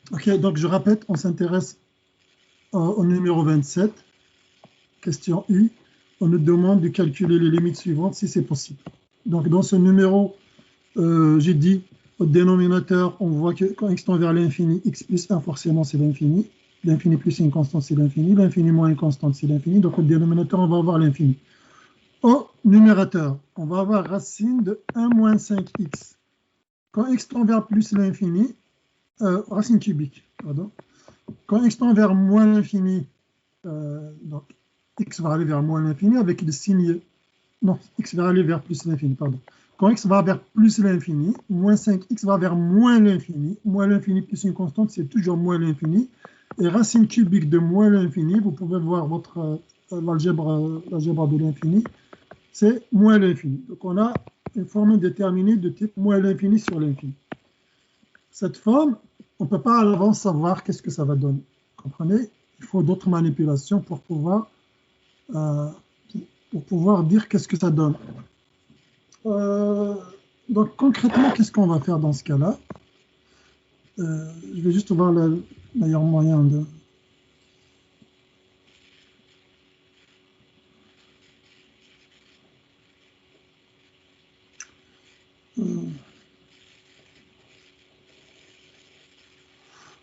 Ok, donc je répète, on s'intéresse au numéro 27, question U. On nous demande de calculer les limites suivantes si c'est possible. Donc dans ce numéro, j'ai dit au dénominateur, on voit que quand x tend vers l'infini, x plus 1 forcément c'est l'infini. L'infini plus une constante c'est l'infini. L'infini moins une constante c'est l'infini. Donc au dénominateur, on va avoir l'infini. Au numérateur, on va avoir racine de 1 moins 5x. Quand x tend vers plus l'infini, racine cubique, pardon. Quand x tend vers moins l'infini, donc x va aller vers moins l'infini avec le signe, non, x va aller vers plus l'infini, pardon. Quand x va vers plus l'infini, moins 5x va vers moins l'infini plus une constante, c'est toujours moins l'infini. Et racine cubique de moins l'infini, vous pouvez voir votre l'algèbre de l'infini, c'est moins l'infini. Donc on a une forme déterminée de type moins l'infini sur l'infini. Cette forme, on ne peut pas à l'avance savoir qu'est-ce que ça va donner. Vous comprenez? Il faut d'autres manipulations pour pouvoir dire qu'est-ce que ça donne. Donc concrètement, qu'est-ce qu'on va faire dans ce cas-là? Je vais juste voir le meilleur moyen de...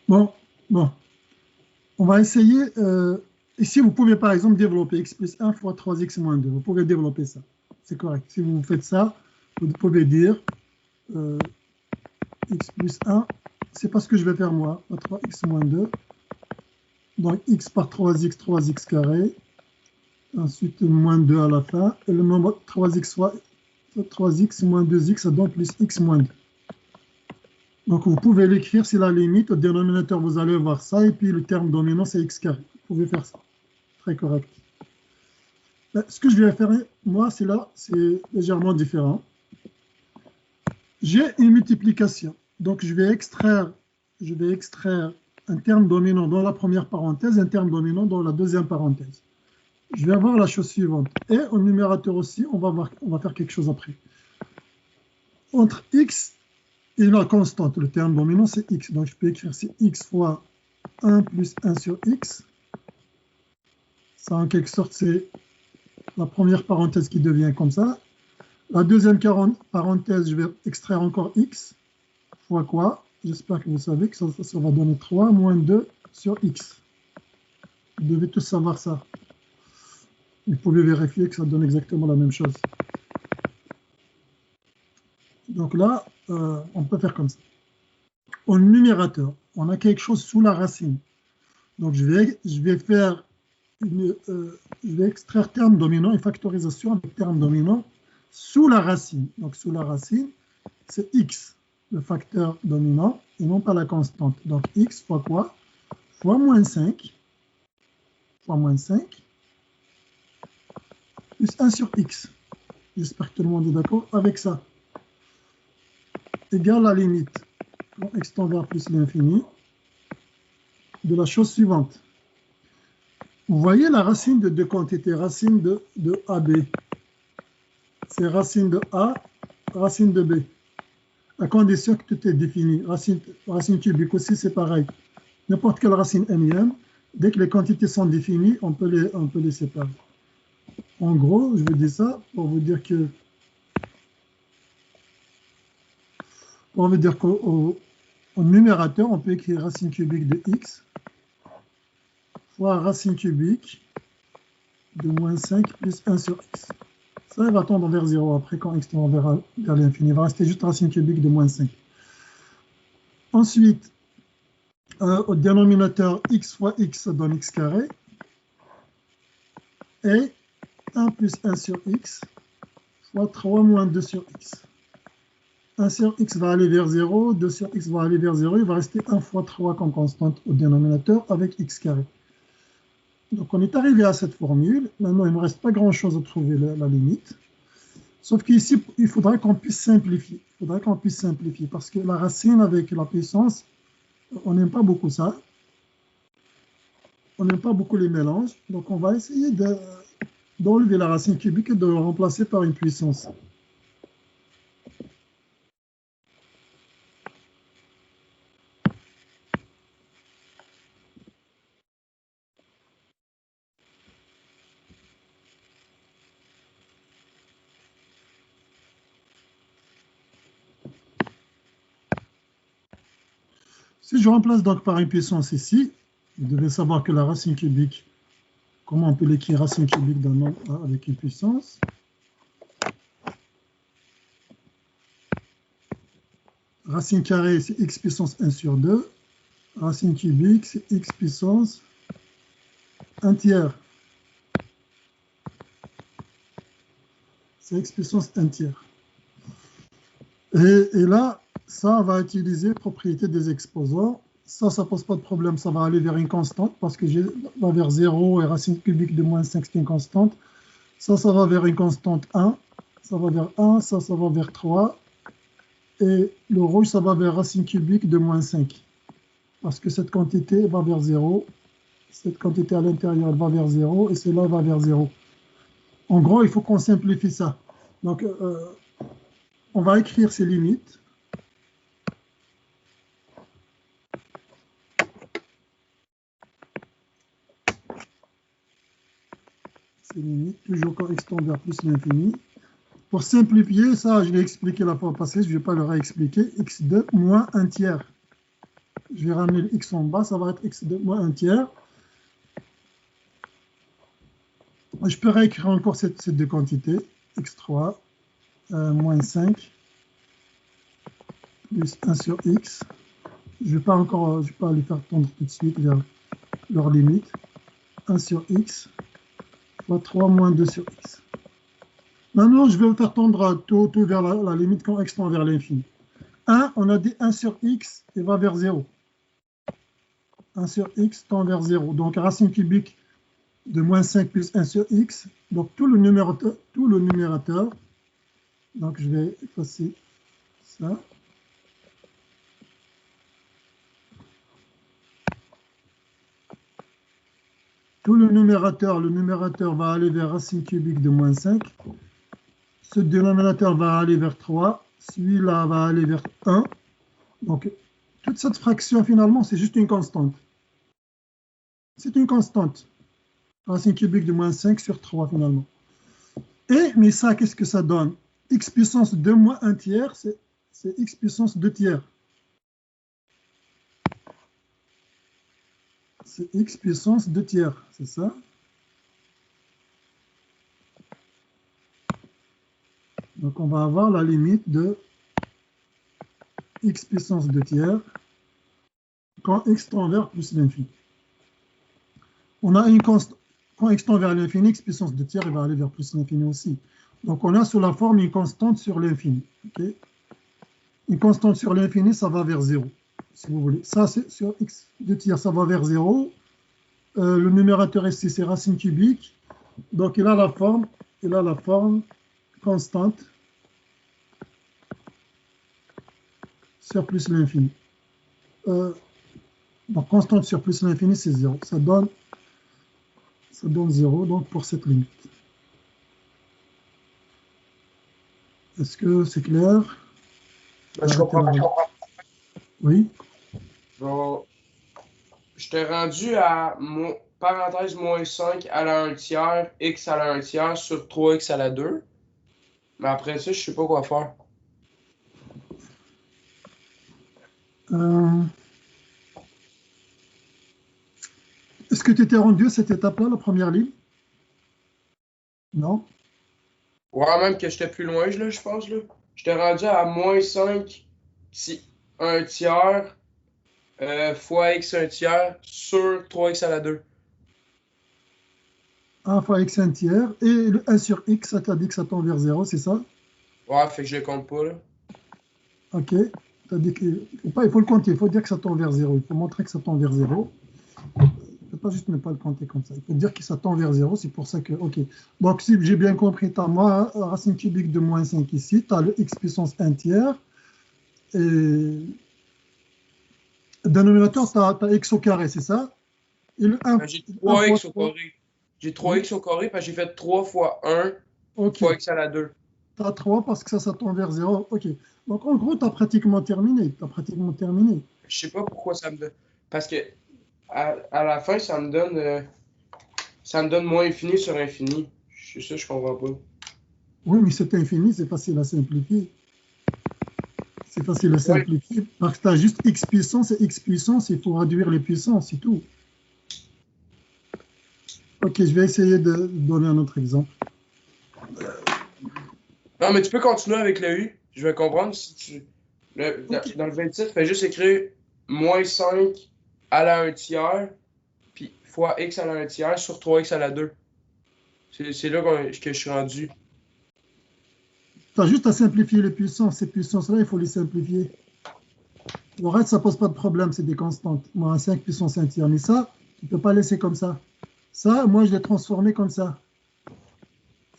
Bon, on va essayer... ici, vous pouvez par exemple développer x plus 1 fois 3x moins 2. Vous pouvez développer ça. C'est correct. Si vous faites ça, vous pouvez dire x plus 1, c'est pas ce que je vais faire moi, 3x moins 2. Donc x par 3x, 3x carré. Ensuite, moins 2 à la fin. Et le nombre 3x fois 3x moins 2x, ça donne plus x moins 2. Donc vous pouvez l'écrire, c'est la limite. Au dénominateur, vous allez voir ça. Et puis le terme dominant, c'est x carré. Vous pouvez faire ça. Très correct. Ce que je vais faire, moi, c'est là, c'est légèrement différent. J'ai une multiplication. Donc je vais extraire un terme dominant dans la première parenthèse, un terme dominant dans la deuxième parenthèse. Je vais avoir la chose suivante. Et au numérateur aussi, on va faire quelque chose après. Entre x et la constante, le terme dominant, c'est x. Donc je peux écrire c'est x fois 1 plus 1 sur x. Ça, en quelque sorte, c'est la première parenthèse qui devient comme ça. La deuxième parenthèse, je vais extraire encore x fois quoi? J'espère que vous savez que ça va donner 3 moins 2 sur x. Vous devez tous savoir ça. Vous pouvez vérifier que ça donne exactement la même chose. Donc là, on peut faire comme ça. Au numérateur, on a quelque chose sous la racine. Donc je vais extraire terme dominant et factorisation avec terme dominant sous la racine. Donc sous la racine, c'est x, le facteur dominant, et non pas la constante. Donc x fois quoi? Fois moins 5, plus 1 sur x. J'espère que tout le monde est d'accord avec ça. Égale la limite, quand x tend vers plus l'infini, de la chose suivante. Vous voyez la racine de deux quantités, racine de AB. C'est racine de A, racine de B. À condition que tout est défini. Racine cubique aussi, c'est pareil. N'importe quelle racine n-ième, dès que les quantités sont définies, on peut les séparer. En gros, je vous dis ça pour vous dire qu'au numérateur, on peut écrire racine cubique de x fois racine cubique de moins 5 plus 1 sur x. Ça, il va tendre vers 0 après quand x tend vers l'infini. Il va rester juste racine cubique de moins 5. Ensuite, au dénominateur, x fois x, ça donne x carré. Et 1 plus 1 sur x fois 3 moins 2 sur x. 1 sur x va aller vers 0, 2 sur x va aller vers 0. Il va rester 1 fois 3 comme constante au dénominateur avec x carré. Donc on est arrivé à cette formule. Maintenant, il ne me reste pas grand-chose à trouver la limite. Sauf qu'ici, il faudra qu'on puisse simplifier. Parce que la racine avec la puissance, on n'aime pas beaucoup ça. On n'aime pas beaucoup les mélanges. Donc on va essayer d'enlever la racine cubique et de le remplacer par une puissance. Si je remplace donc par une puissance ici, vous devez savoir que la racine cubique, comment on peut l'écrire racine cubique d'un nombre A avec une puissance? Racine carrée, c'est x puissance 1 sur 2. Racine cubique, c'est x puissance 1 tiers. C'est x puissance 1 tiers. Et là, ça va utiliser propriété des exposants. Ça pose pas de problème. Ça va aller vers une constante parce que va vers 0 et racine cubique de moins 5, c'est une constante. Ça va vers une constante 1. Ça va vers 1. Ça va vers 3. Et le rouge, ça va vers racine cubique de moins 5. Parce que cette quantité va vers 0. Cette quantité à l'intérieur, elle va vers 0. Et celle-là va vers 0. En gros, il faut qu'on simplifie ça. Donc, on va écrire ces limites. Ces limites, toujours quand x tend vers plus l'infini. Pour simplifier, ça, je l'ai expliqué la fois passée, je ne vais pas le réexpliquer. x2 moins 1 tiers. Je vais ramener le x en bas, ça va être x2 moins 1 tiers. Je peux réécrire encore ces deux quantités. x3 moins 5 plus 1 sur x. Je ne vais pas les faire tendre tout de suite vers leur limite. 1 sur x fois 3 moins 2 sur x. Maintenant, je vais le faire tendre tout vers la limite quand x tend vers l'infini. 1, on a dit 1 sur x et va vers 0. 1 sur x tend vers 0. Donc, racine cubique de moins 5 plus 1 sur x. Donc, tout le numérateur. Donc, je vais effacer ça. Tout le numérateur va aller vers racine cubique de moins 5. Ce dénominateur va aller vers 3. Celui-là va aller vers 1. Donc, toute cette fraction, finalement, c'est juste une constante. C'est une constante. Racine cubique de moins 5 sur 3, finalement. Mais ça, qu'est-ce que ça donne? X puissance 2 moins 1 tiers, c'est x puissance 2 tiers. C'est x puissance 2 tiers, c'est ça? Donc, on va avoir la limite de x puissance 2 tiers quand x tend vers plus l'infini. On a une constante. Quand x tend vers l'infini, x puissance 2 tiers, il va aller vers plus l'infini aussi. Donc, on a sous la forme une constante sur l'infini. Okay? Une constante sur l'infini, ça va vers 0, si vous voulez. Ça, c'est sur x 2 tiers, ça va vers 0. Le numérateur ici, c'est racine cubique. Donc, il a la forme constante sur plus l'infini. Donc, constante sur plus l'infini, c'est 0. Ça donne 0, donc, pour cette limite. Est-ce que c'est clair? Je comprends. Oui. Bon, je t'ai rendu à parenthèse moins 5 à la 1 tiers, x à la 1 tiers sur 3x à la 2. Mais après ça, je sais pas quoi faire. Est-ce que tu étais rendu à cette étape-là, la première ligne? Non? Ouais, même que j'étais plus loin, là, je pense. J'étais rendu à moins 5 si 1 tiers fois x 1 tiers sur 3x à la 2. 1 fois x 1 tiers. Et le 1 sur x, ça t'a dit que ça tend vers 0, c'est ça? Ouais, fait que je le compte pas, là. Ok. T'as dit il faut le compter, il faut dire que ça tend vers 0. Il faut montrer que ça tend vers 0. Il ne faut pas juste ne pas le compter comme ça. Il faut dire que ça tend vers 0, c'est pour ça que... Ok. Donc, si j'ai bien compris, tu as moi, racine cubique de moins 5 ici, tu as le x puissance 1 tiers, et dénominateur, tu as x au carré, c'est ça? Et le 1, J'ai 3x au carré. J'ai 3x au carré parce que j'ai fait 3 fois 1 fois x à la 2. Tu as 3 parce que ça tend vers 0. Ok. Donc, en gros, tu as pratiquement terminé. Je sais pas pourquoi ça me donne. Parce que à la fin, ça me donne moins infini sur infini. C'est ça, je comprends pas. Oui, mais c'est infini, c'est facile à simplifier. C'est facile à simplifier. Parce que tu as juste x puissance et x puissance, il faut réduire les puissances, c'est tout. Ok, je vais essayer de donner un autre exemple. Non, mais tu peux continuer avec le U. Je vais comprendre si tu. Ok. Dans le 27, fais juste écrire moins 5 à la 1 tiers, puis fois x à la 1 tiers sur 3x à la 2. C'est là que je suis rendu. Tu as juste à simplifier les puissances. Ces puissances-là, il faut les simplifier. Le reste, ça ne pose pas de problème, c'est des constantes. Moi, 5 puissance 1 tiers. Mais ça, tu ne peux pas laisser comme ça. Ça, moi, je l'ai transformé comme ça.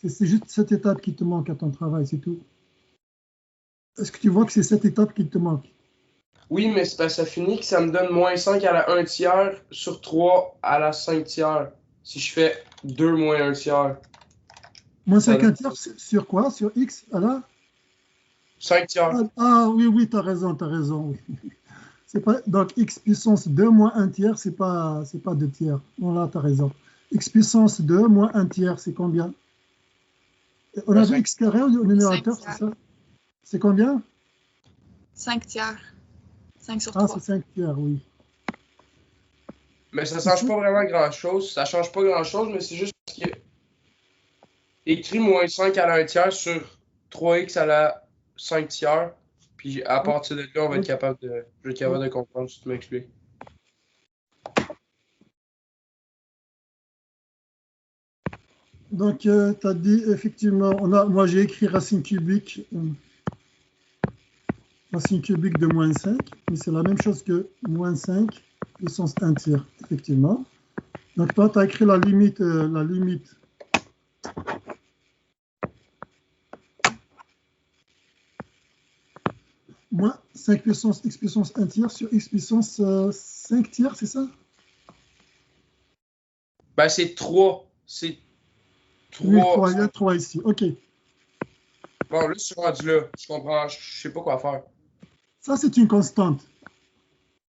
C'est juste cette étape qui te manque à ton travail, c'est tout. Est-ce que tu vois que c'est cette étape qui te manque? Oui, mais c'est parce que ça finit que ça me donne moins 5 à la 1 tiers sur 3 à la 5 tiers. Si je fais 2 moins 1 tiers. Moins 5 1 tiers sur quoi? Sur x? Là? 5 tiers. Oui, oui, tu as raison, tu as raison. Oui. Pas, donc, x puissance 2 moins 1 tiers, c'est pas 2 tiers. Bon, là, tu as raison. X puissance 2 moins 1 tiers, c'est combien? On a vu x carré au numérateur, c'est ça? C'est combien? 5 tiers. 5 sur 3. Ah, c'est 5 tiers, oui. Mais ça ne change pas vraiment grand-chose. Ça ne change pas grand-chose, mais c'est juste parce que écrit moins 5 à la 1 tiers sur 3x à la 5 tiers. Puis à partir de là, on va être capable de comprendre si tu m'expliques. Donc, tu as dit, effectivement, moi j'ai écrit racine cubique de moins 5, mais c'est la même chose que moins 5 puissance 1 tiers, effectivement. Donc, toi, tu as écrit la limite moins 5 puissance x puissance 1 tiers sur x puissance 5 tiers, c'est ça? Ben, c'est 3. C'est 3. Oui, 3, il y a 3 ici, ok. Bon, là, je suis rendu là. Je comprends, je sais pas quoi faire. Ça, c'est une constante.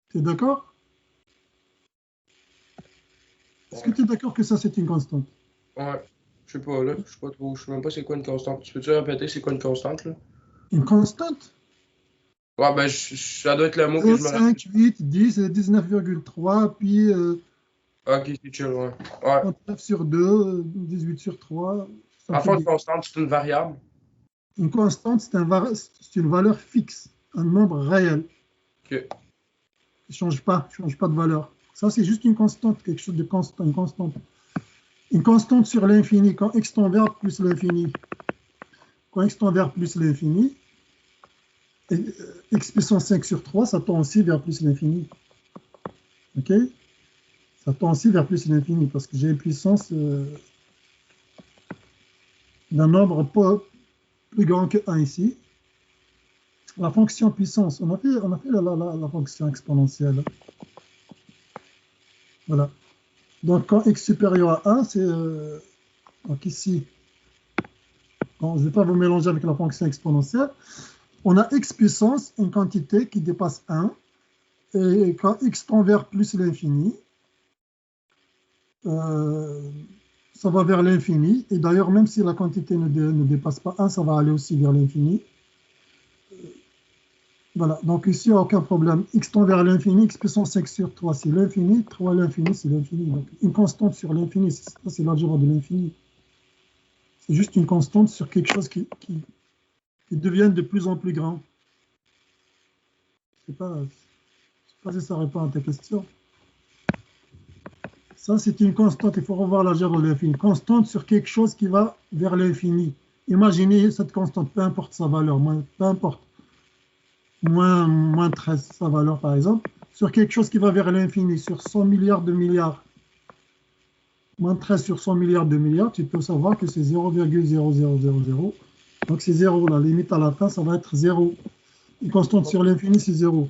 Tu es d'accord? Est-ce que tu es d'accord que ça, c'est une constante? Ouais. Je sais pas, là. Je sais pas trop. Je sais même pas c'est quoi une constante. Tu peux-tu répéter c'est quoi une constante, là? Une constante? Ouais, ben, ça doit être le mot que je me rappelle. 5, 8, 10, 19,3, puis Ok, c'est chill, ouais. 39 sur 2, 18 sur 3. En fait, une constante, c'est une variable. Une constante, c'est une valeur fixe, un nombre réel. Ok. Il ne change pas de valeur. Ça, c'est juste une constante, quelque chose de constant, une constante. Une constante sur l'infini, quand x tend vers plus l'infini. Quand x tend vers plus l'infini, x puissance 5 sur 3, ça tend aussi vers plus l'infini. OK? Ça tend aussi vers plus l'infini, parce que j'ai une puissance d'un nombre pas plus grand que 1 ici. La fonction puissance, on a fait la fonction exponentielle. Voilà. Donc, quand x supérieur à 1, c'est... donc ici, bon, je ne vais pas vous mélanger avec la fonction exponentielle. On a x puissance, une quantité qui dépasse 1. Et quand x tend vers plus l'infini, ça va vers l'infini. Et d'ailleurs, même si la quantité ne dépasse pas 1, ça va aller aussi vers l'infini. Voilà, donc ici, aucun problème. X tend vers l'infini, x puissance 5 sur 3, c'est l'infini. 3 à l'infini, c'est l'infini. Donc, une constante sur l'infini, c'est l'algèbre de l'infini. C'est juste une constante sur quelque chose qui devient de plus en plus grand. Je ne sais pas si ça répond à ta question. Ça, c'est une constante. Il faut revoir l'algèbre de l'infini. Constante sur quelque chose qui va vers l'infini. Imaginez cette constante, peu importe sa valeur, peu importe. Moins 13 sa valeur, par exemple, sur quelque chose qui va vers l'infini, sur 100 milliards de milliards. Moins 13 sur 100 milliards de milliards, tu peux savoir que c'est 0,0000. Donc c'est 0, la limite à la fin, ça va être 0. Une constante sur l'infini, c'est 0.